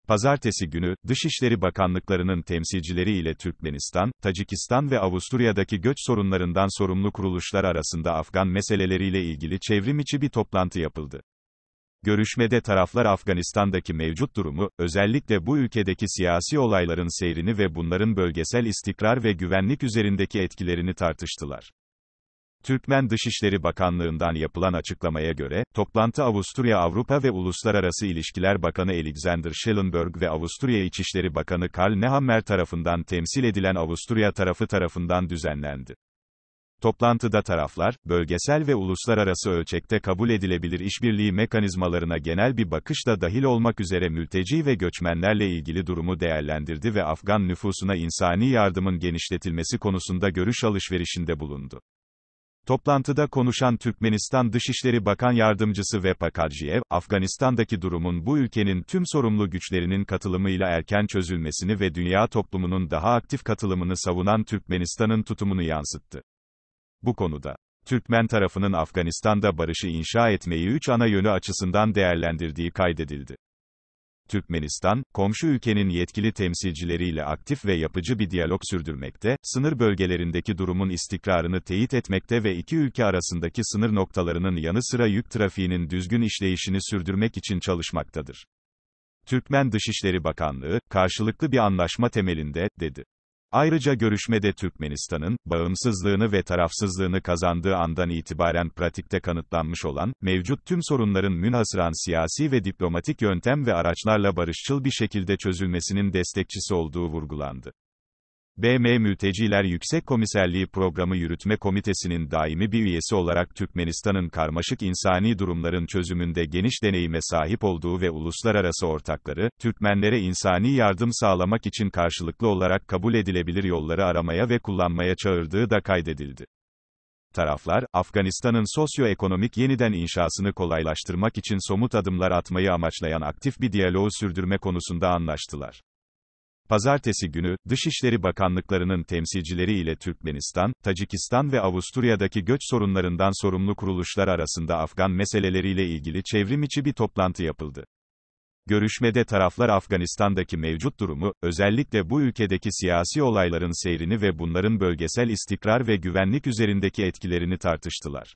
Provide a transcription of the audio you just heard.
Pazartesi günü, Dışişleri Bakanlıklarının temsilcileri ile Türkmenistan, Tacikistan ve Avusturya'daki göç sorunlarından sorumlu kuruluşlar arasında Afgan meseleleriyle ilgili çevrim içi bir toplantı yapıldı. Görüşmede taraflar Afganistan'daki mevcut durumu, özellikle bu ülkedeki siyasi olayların seyrini ve bunların bölgesel istikrar ve güvenlik üzerindeki etkilerini tartıştılar. Türkmen Dışişleri Bakanlığı'ndan yapılan açıklamaya göre, toplantı Avusturya Avrupa ve Uluslararası İlişkiler Bakanı Alexander Schellenberg ve Avusturya İçişleri Bakanı Karl Nehammer tarafından temsil edilen Avusturya tarafı tarafından düzenlendi. Toplantıda taraflar, bölgesel ve uluslararası ölçekte kabul edilebilir işbirliği mekanizmalarına genel bir bakışla dahil olmak üzere mülteci ve göçmenlerle ilgili durumu değerlendirdi ve Afgan nüfusuna insani yardımın genişletilmesi konusunda görüş alışverişinde bulundu. Toplantıda konuşan Türkmenistan Dışişleri Bakan Yardımcısı Vep Akarciyev, Afganistan'daki durumun bu ülkenin tüm sorumlu güçlerinin katılımıyla erken çözülmesini ve dünya toplumunun daha aktif katılımını savunan Türkmenistan'ın tutumunu yansıttı. Bu konuda, Türkmen tarafının Afganistan'da barışı inşa etmeyi 3 ana yönü açısından değerlendirdiği kaydedildi. Türkmenistan, komşu ülkenin yetkili temsilcileriyle aktif ve yapıcı bir diyalog sürdürmekte, sınır bölgelerindeki durumun istikrarını teyit etmekte ve iki ülke arasındaki sınır noktalarının yanı sıra yük trafiğinin düzgün işleyişini sürdürmek için çalışmaktadır. Türkmen Dışişleri Bakanlığı, karşılıklı bir anlaşma temelinde, dedi. Ayrıca görüşmede Türkmenistan'ın, bağımsızlığını ve tarafsızlığını kazandığı andan itibaren pratikte kanıtlanmış olan, mevcut tüm sorunların münhasıran siyasi ve diplomatik yöntem ve araçlarla barışçıl bir şekilde çözülmesinin destekçisi olduğu vurgulandı. BM Mülteciler Yüksek Komiserliği Programı Yürütme Komitesi'nin daimi bir üyesi olarak Türkmenistan'ın karmaşık insani durumların çözümünde geniş deneyime sahip olduğu ve uluslararası ortakları, Türkmenlere insani yardım sağlamak için karşılıklı olarak kabul edilebilir yolları aramaya ve kullanmaya çağırdığı da kaydedildi. Taraflar, Afganistan'ın sosyoekonomik yeniden inşasını kolaylaştırmak için somut adımlar atmayı amaçlayan aktif bir diyaloğu sürdürme konusunda anlaştılar. Pazartesi günü, Dışişleri Bakanlıklarının temsilcileri ile Türkmenistan, Tacikistan ve Avusturya'daki göç sorunlarından sorumlu kuruluşlar arasında Afgan meseleleriyle ilgili çevrim içi bir toplantı yapıldı. Görüşmede taraflar Afganistan'daki mevcut durumu, özellikle bu ülkedeki siyasi olayların seyrini ve bunların bölgesel istikrar ve güvenlik üzerindeki etkilerini tartıştılar.